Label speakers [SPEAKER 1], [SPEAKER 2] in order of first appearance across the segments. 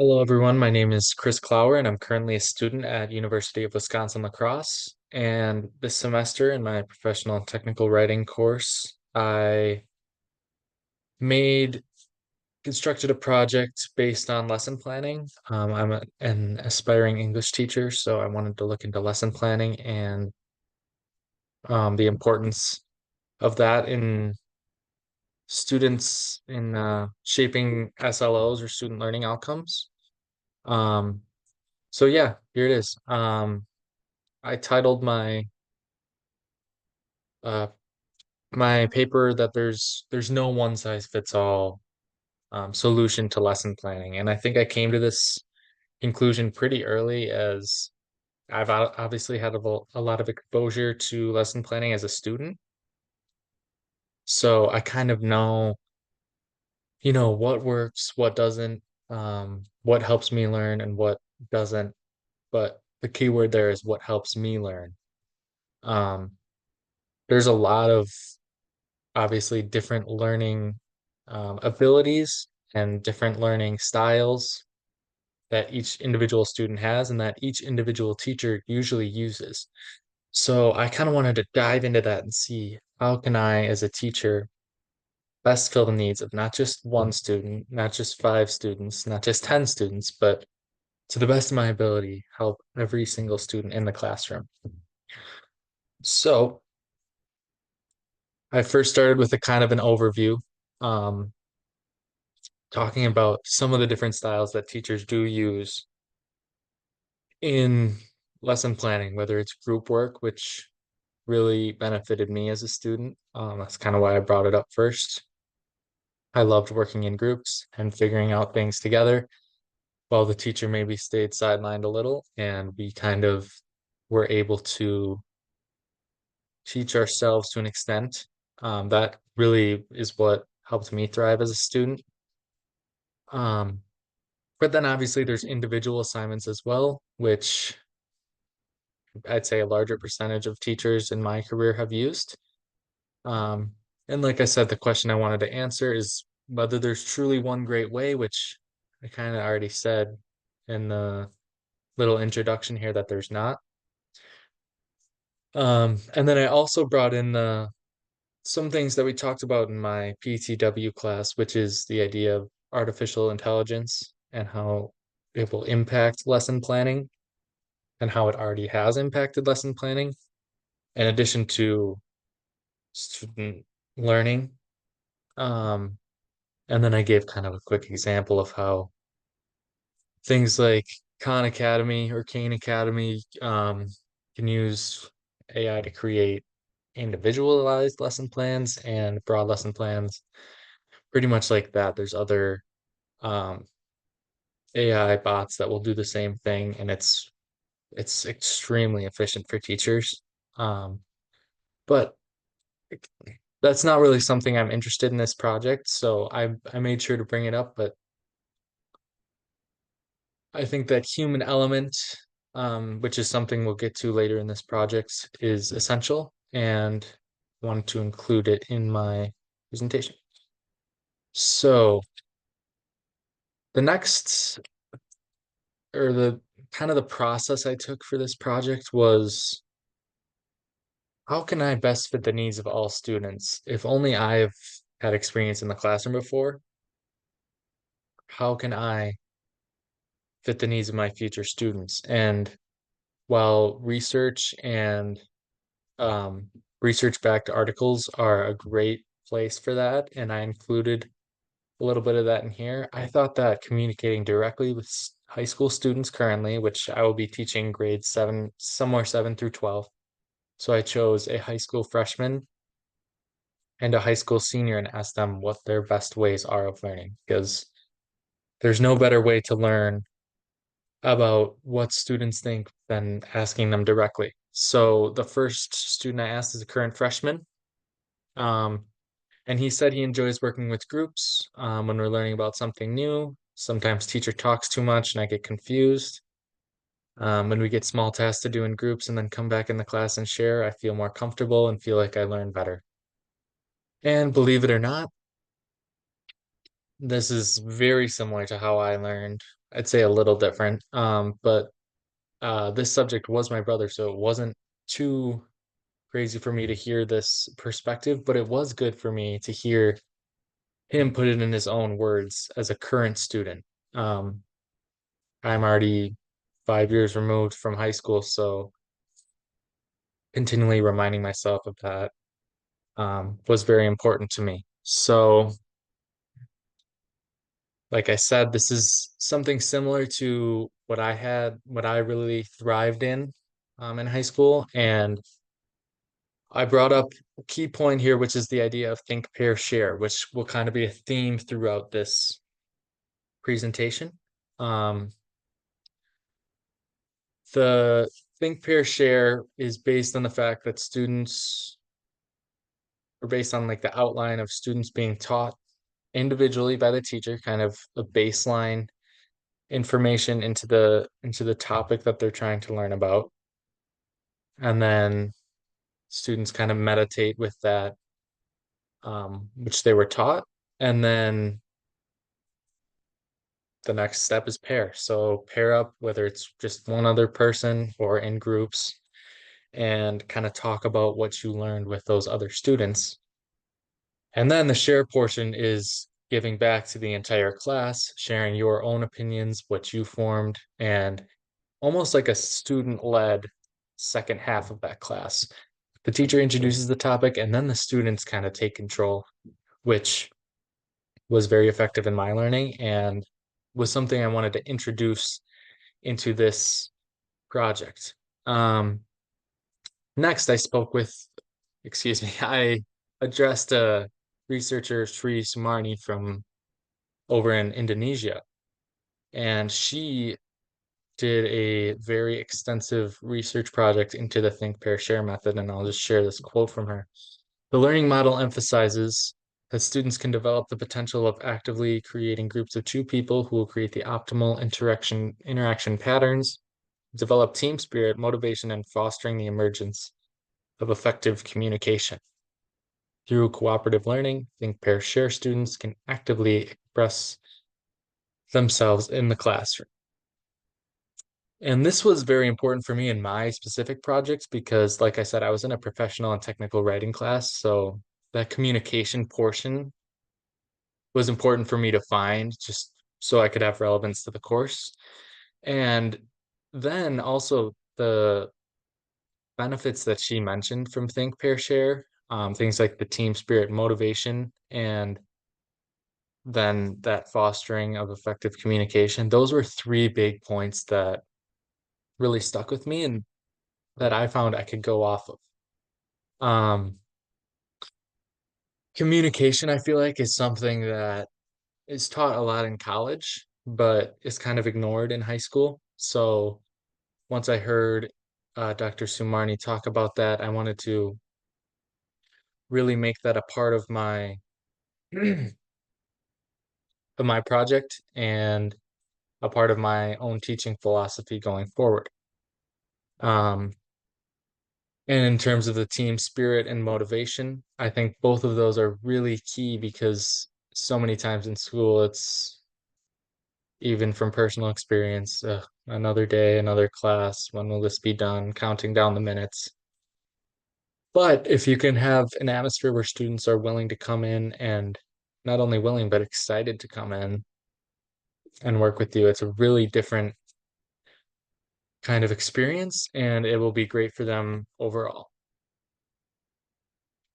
[SPEAKER 1] Hello, everyone. My name is Chris Clower, and I'm currently a student at University of Wisconsin-La Crosse. And this semester in my professional and technical writing course, I made constructed a project based on lesson planning. I'm an aspiring English teacher, so I wanted to look into lesson planning and the importance of that in students in shaping SLOs or student learning outcomes. Um, so yeah, here it is. I titled uh my paper that there's no one size fits all solution to lesson planning, and I think I came to this conclusion pretty early as obviously had a lot of exposure to lesson planning as a student, so I kind of know what works, what doesn't, what helps me learn, and what doesn't. But the key word there is what helps me learn. Um, there's a lot of obviously different learning abilities and different learning styles that each individual student has and that each individual teacher usually uses. So I kind of wanted to dive into that and see how can I, as a teacher, best fill the needs of not just one student, not just five students, not just 10 students, but to the best of my ability, help every single student in the classroom. So I first started with a kind of an overview. Um, Talking about some of the different styles that teachers do use in lesson planning, whether it's group work, which really benefited me as a student. That's kind of why I brought it up first. I loved working in groups and figuring out things together while the teacher maybe stayed sidelined a little, and we kind of were able to teach ourselves to an extent. That really is what helped me thrive as a student. Um, But then obviously there's individual assignments as well, which I'd say a larger percentage of teachers in my career have used. Um, and like I said, the question I wanted to answer is whether there's truly one great way, which I kind of already said in the little introduction here that there's not. And then I also brought in some things that we talked about in my PTW class, which is the idea of artificial intelligence and how it will impact lesson planning and how it already has impacted lesson planning, in addition to student learning. Um, and then I gave kind of a quick example of how things like Khan Academy or Kane Academy can use AI to create individualized lesson plans and broad lesson plans, pretty much like that. There's other um, AI bots that will do the same thing, and it's extremely efficient for teachers. Um, but that's not really something I'm interested in this project, so I made sure to bring it up, but I think that human element, which is something we'll get to later in this project, is essential and wanted to include it in my presentation. So the next or the kind of the process I took for this project was how can I best fit the needs of all students? If only I've had experience in the classroom before, how can I fit the needs of my future students? And while research and um, research-backed articles are a great place for that, and I included a little bit of that in here, I thought that communicating directly with high school students currently, which I will be teaching grades 7, somewhere 7 through 12. So I chose a high school freshman and a high school senior and asked them what their best ways are of learning, because there's no better way to learn about what students think than asking them directly. So the first student I asked is a current freshman. Um, and he said he enjoys working with groups when we're learning about something new. Sometimes teacher talks too much and I get confused. When we get small tasks to do in groups and then come back in the class and share, I feel more comfortable and feel like I learn better. And believe it or not, this is very similar to how I learned. I'd say a little different. But this subject was my brother, so it wasn't too crazy for me to hear this perspective, but it was good for me to hear him put it in his own words as a current student. Um, I'm already 5 years removed from high school, so continually reminding myself of that was very important to me. So, like I said, this is something similar to what I really thrived in high school. And I brought up a key point here, which is the idea of think, pair, share, which will kind of be a theme throughout this presentation. Um, the think, pair, share is based on the fact that students, or based on like the outline of students being taught individually by the teacher, kind of a baseline information into the topic that they're trying to learn about. And then students kind of meditate with that, which they were taught. And then the next step is pair. So pair up, whether it's just one other person or in groups, and kind of talk about what you learned with those other students. And then the share portion is giving back to the entire class, sharing your own opinions, what you formed, and almost like a student-led second half of that class. The teacher introduces the topic, and then the students kind of take control, which was very effective in my learning and was something I wanted to introduce into this project. Next, I spoke with, excuse me, I addressed researcher Sri Sumarni from over in Indonesia, and she did a very extensive research project into the think, pair, share method, and I'll just share this quote from her. The learning model emphasizes that students can develop the potential of actively creating groups of two people who will create the optimal interaction patterns, develop team spirit, motivation, and fostering the emergence of effective communication. Through cooperative learning, think, pair, share students can actively express themselves in the classroom. And this was very important for me in my specific projects because, like I said, I was in a professional and technical writing class. So that communication portion was important for me to find just so I could have relevance to the course. And then also the benefits that she mentioned from Think, Pair, Share, things like the team spirit, motivation, and then that fostering of effective communication. Those were three big points that really stuck with me and that I found I could go off of. Um, Communication, I feel like, is something that is taught a lot in college, but is kind of ignored in high school. So once I heard Dr. Sumarni talk about that, I wanted to really make that a part of my of my project and a part of my own teaching philosophy going forward. Um, and in terms of the team spirit and motivation, I think both of those are really key because so many times in school, it's even from personal experience, another day, another class, when will this be done? Counting down the minutes. But if you can have an atmosphere where students are willing to come in and not only willing, but excited to come in and work with you, it's a really different kind of experience and it will be great for them overall.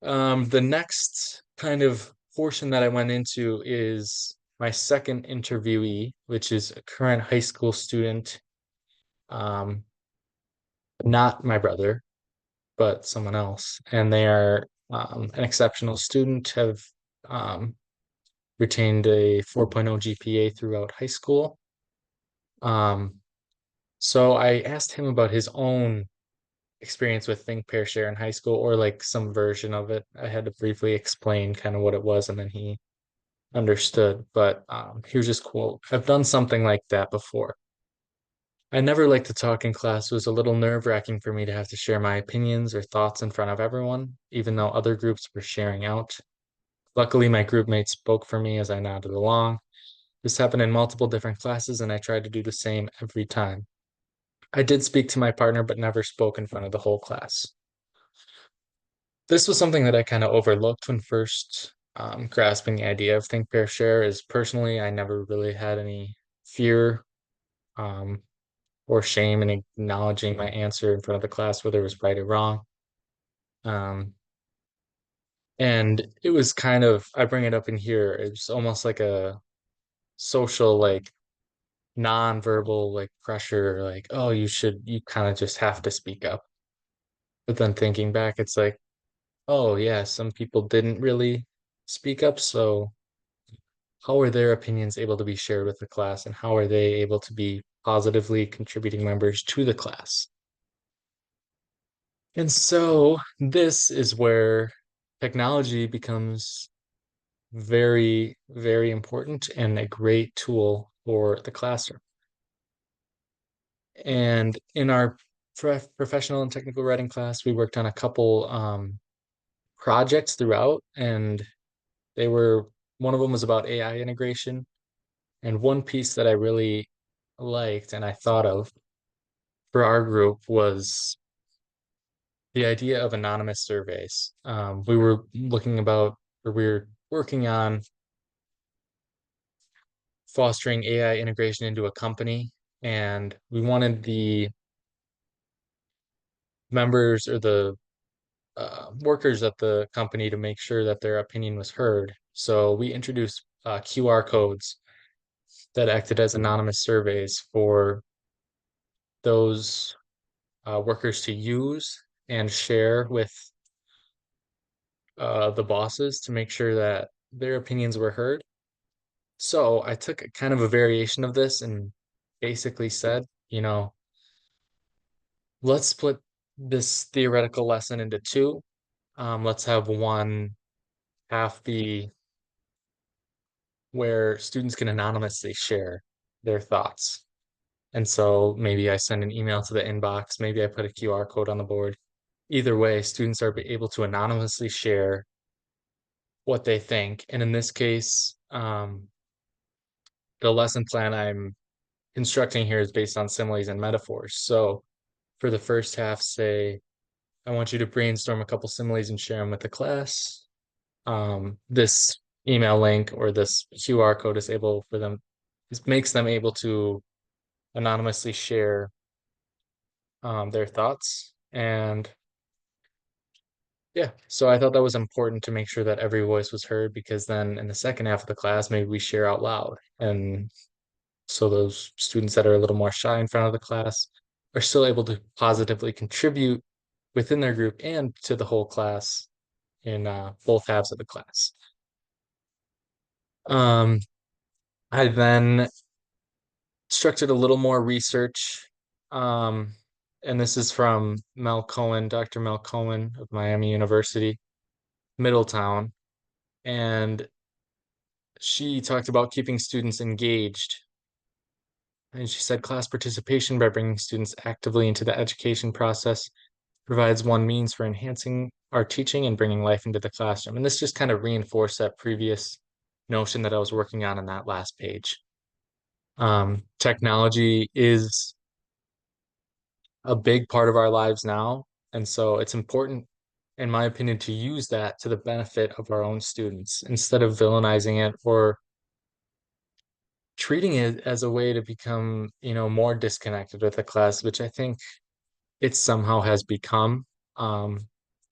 [SPEAKER 1] The next kind of portion that I went into is my second interviewee, which is a current high school student, um, not my brother, but someone else. And they are an exceptional student, have um, retained a 4.0 GPA throughout high school. Um, so I asked him about his own experience with Think, Pair, Share in high school, or like some version of it. I had to briefly explain kind of what it was, and then he understood. But here's his quote: I've done something like that before. I never liked to talk in class. It was a little nerve-wracking for me to have to share my opinions or thoughts in front of everyone, even though other groups were sharing out. Luckily, my group mates spoke for me as I nodded along. This happened in multiple different classes, and I tried to do the same every time. I did speak to my partner, but never spoke in front of the whole class. This was something that I kind of overlooked when first grasping the idea of think, pair, share. Is personally, I never really had any fear um, or shame in acknowledging my answer in front of the class, whether it was right or wrong. Um, and it was kind of, I bring it up in here, it's almost like a social, like non-verbal, like pressure, like, oh, you kind of just have to speak up. But then thinking back, it's like, oh, yeah, some people didn't really speak up. So how are their opinions able to be shared with the class, and how are they able to be positively contributing members to the class? And so this is where technology becomes very, very important and a great tool for the classroom. And in our professional and technical writing class, we worked on a couple projects throughout, and they were one of them was about AI integration. And one piece that I really liked and I thought of for our group was the idea of anonymous surveys. We were looking about, or we were working on fostering AI integration into a company, and we wanted the members or the workers at the company to make sure that their opinion was heard. So we introduced QR codes that acted as anonymous surveys for those workers to use and share with the bosses to make sure that their opinions were heard. So I took a kind of a variation of this and basically said, let's split this theoretical lesson into two. Let's have one half be where students can anonymously share their thoughts. And so maybe I send an email to the inbox, maybe I put a QR code on the board. Either way, students are able to anonymously share what they think. And in this case, the lesson plan I'm constructing here is based on similes and metaphors. So for the first half, say, I want you to brainstorm a couple similes and share them with the class. This email link or this QR code is able for them, it makes them able to anonymously share their thoughts. And yeah, so I thought that was important to make sure that every voice was heard, because then in the second half of the class, maybe we share out loud. And so those students that are a little more shy in front of the class are still able to positively contribute within their group and to the whole class in both halves of the class. Um, I then structured a little more research. Um, and this is from Mel Cohen, Dr. Mel Cohen of Miami University, Middletown. And she talked about keeping students engaged. And she said class participation by bringing students actively into the education process provides one means for enhancing our teaching and bringing life into the classroom. And this just kind of reinforced that previous notion that I was working on in that last page. Technology is a big part of our lives now. And so it's important, in my opinion, to use that to the benefit of our own students instead of villainizing it or treating it as a way to become, more disconnected with the class, which I think it somehow has become um,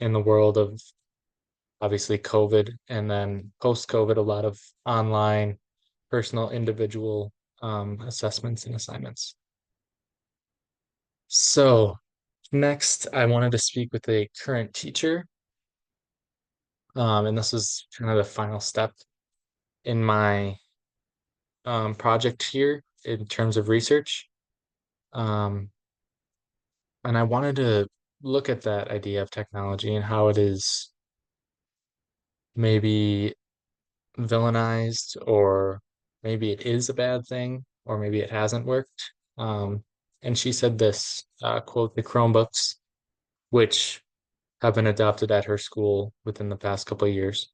[SPEAKER 1] in the world of obviously COVID and then post-COVID, a lot of online, personal, individual assessments and assignments. So next, I wanted to speak with a current teacher, and this is kind of the final step in my project here in terms of research. Um, and I wanted to look at that idea of technology and how it is maybe villainized, or maybe it is a bad thing, or maybe it hasn't worked. And she said this quote, the Chromebooks, which have been adopted at her school within the past couple of years,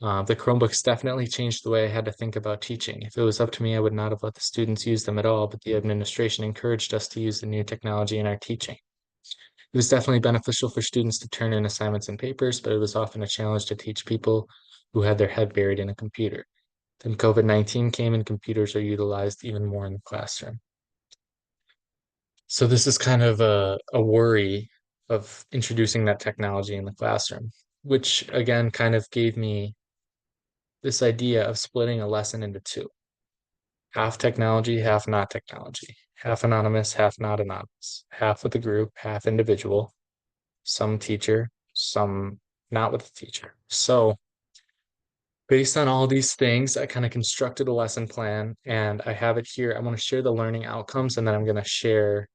[SPEAKER 1] The Chromebooks definitely changed the way I had to think about teaching. If it was up to me, I would not have let the students use them at all, but the administration encouraged us to use the new technology in our teaching. It was definitely beneficial for students to turn in assignments and papers, but it was often a challenge to teach people who had their head buried in a computer. Then COVID-19 came and computers are utilized even more in the classroom. So this is kind of a worry of introducing that technology in the classroom, which again kind of gave me this idea of splitting a lesson into two: half technology, half not technology, half anonymous, half not anonymous, half with the group, half individual, some teacher, some not with the teacher. So based on all these things, I kind of constructed a lesson plan and I have it here. I want to share the learning outcomes and then I'm going to share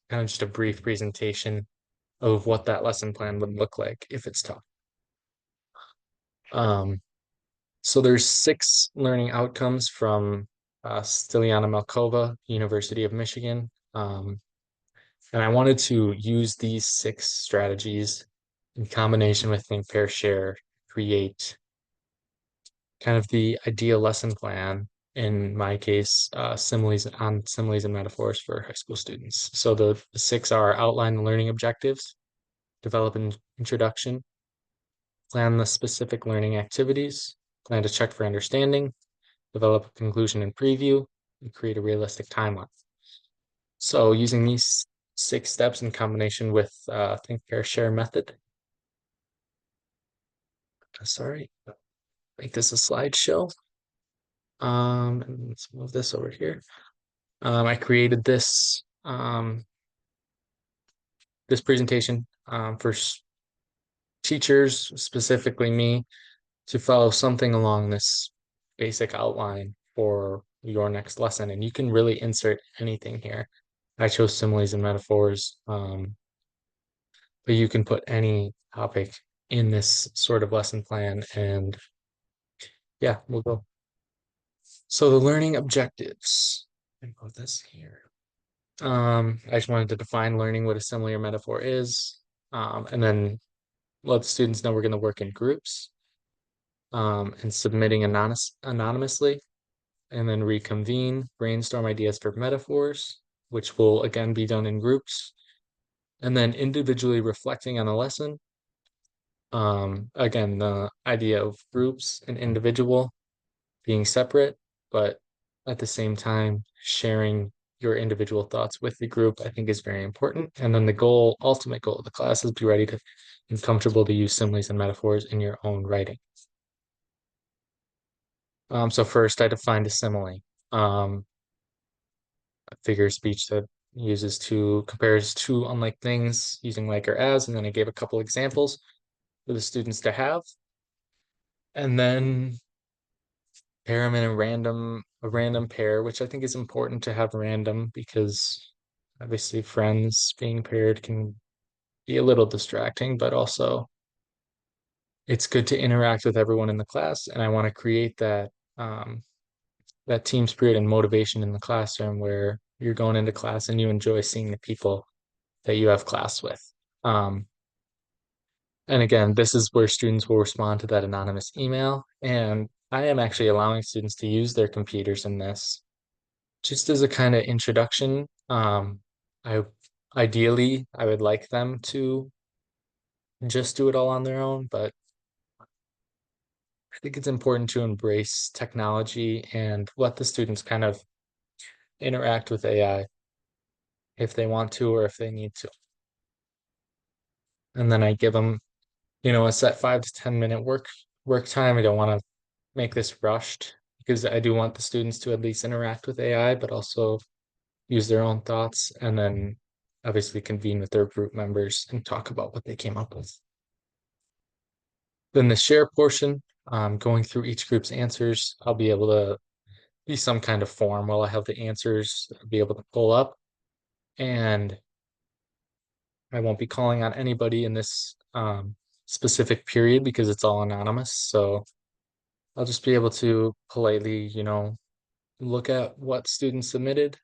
[SPEAKER 1] kind of just a brief presentation of what that lesson plan would look like if it's taught. Um, so there's 6 learning outcomes from Stiliana Melkova, University of Michigan. And I wanted to use these 6 strategies in combination with Think, Pair, Share, create kind of the ideal lesson plan. In my case, similes and metaphors for high school students. So the 6 are: outline the learning objectives, develop an introduction, plan the specific learning activities, plan to check for understanding, develop a conclusion and preview, and create a realistic timeline. So using these 6 steps in combination with Think, Pair, Share method. Sorry, make this a slideshow. And let's move this over here. I created this presentation for teachers, specifically me, to follow something along this basic outline for your next lesson. And you can really insert anything here. I chose similes and metaphors, but you can put any topic in this sort of lesson plan. And yeah, we'll go. So the learning objectives. I put this here. I just wanted to define learning, what a simile or metaphor is, and then let the students know we're going to work in groups, and submitting anonymously, and then reconvene, brainstorm ideas for metaphors, which will again be done in groups, and then individually reflecting on the lesson. Again, the idea of groups and individual being separate, but at the same time, sharing your individual thoughts with the group, I think is very important. And then the ultimate goal of the class is be ready to and comfortable to use similes and metaphors in your own writing. So first I defined a simile, a figure of speech that compares two unlike things using like or as, and then I gave a couple examples for the students to have. And then pair them in a random pair, which I think is important to have random because obviously friends being paired can be a little distracting, but also it's good to interact with everyone in the class. And I want to create that team spirit and motivation in the classroom where you're going into class and you enjoy seeing the people that you have class with. Um, and again, this is where students will respond to that anonymous email. And I am actually allowing students to use their computers in this just as a kind of introduction. I ideally I would like them to just do it all on their own, but I think it's important to embrace technology and let the students kind of interact with AI if they want to or if they need to. And then I give them, a set 5 to 10 minute work time. I don't want to make this rushed because I do want the students to at least interact with AI, but also use their own thoughts and then obviously convene with their group members and talk about what they came up with. Then the share portion, going through each group's answers, I'll be able to be some kind of form while I have the answers, I'll be able to pull up, and I won't be calling on anybody in this specific period because it's all anonymous. So I'll just be able to politely, look at what students submitted,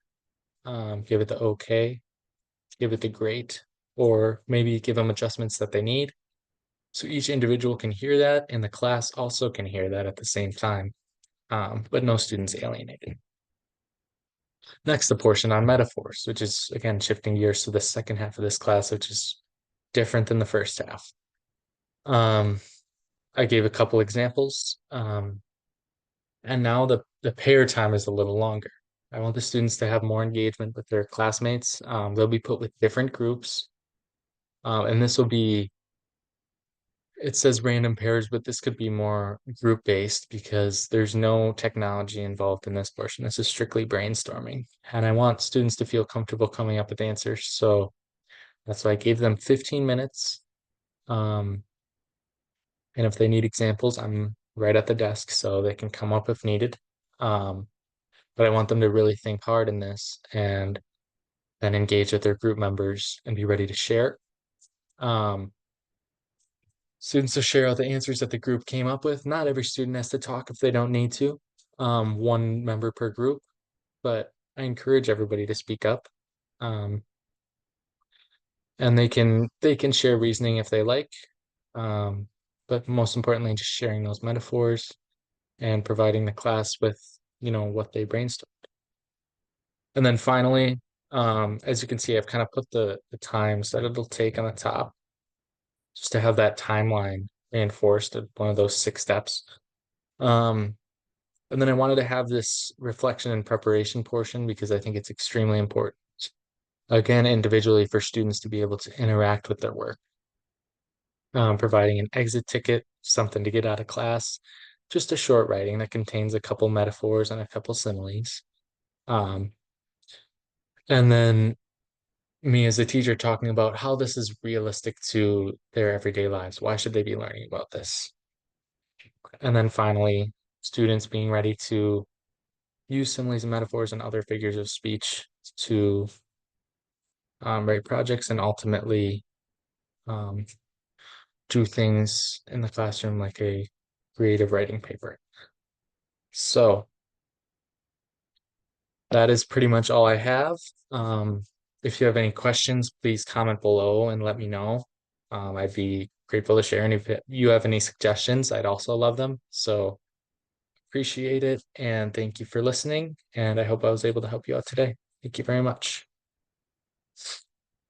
[SPEAKER 1] give it the okay, give it the great, or maybe give them adjustments that they need. So each individual can hear that, and the class also can hear that at the same time, but no students alienated. Next, the portion on metaphors, which is again shifting gears to the second half of this class, which is different than the first half. Um, I gave a couple examples, and now the pair time is a little longer. I want the students to have more engagement with their classmates. They'll be put with different groups, and this will be, it says random pairs, but this could be more group based because there's no technology involved in this portion. This is strictly brainstorming. And I want students to feel comfortable coming up with answers. So that's why I gave them 15 minutes. Um, and if they need examples, I'm right at the desk so they can come up if needed. Um, but I want them to really think hard in this and then engage with their group members and be ready to share. Um, Students will share out the answers that the group came up with. Not every student has to talk if they don't need to. One member per group, but I encourage everybody to speak up. Um, and they can share reasoning if they like. Um, but most importantly, just sharing those metaphors and providing the class with, what they brainstorm. And then finally, as you can see, I've kind of put the times that it'll take on the top just to have that timeline reinforced at one of those 6 steps. Um, and then I wanted to have this reflection and preparation portion because I think it's extremely important, again, individually for students to be able to interact with their work. Providing an exit ticket, something to get out of class, just a short writing that contains a couple metaphors and a couple similes. Um, and then me as a teacher talking about how this is realistic to their everyday lives. Why should they be learning about this? And then finally, students being ready to use similes and metaphors and other figures of speech to write projects and ultimately um, do things in the classroom like a creative writing paper. So that is pretty much all I have. If you have any questions, please comment below and let me know. I'd be grateful to share. And if you have any suggestions, I'd also love them. So appreciate it. And thank you for listening. And I hope I was able to help you out today. Thank you very much.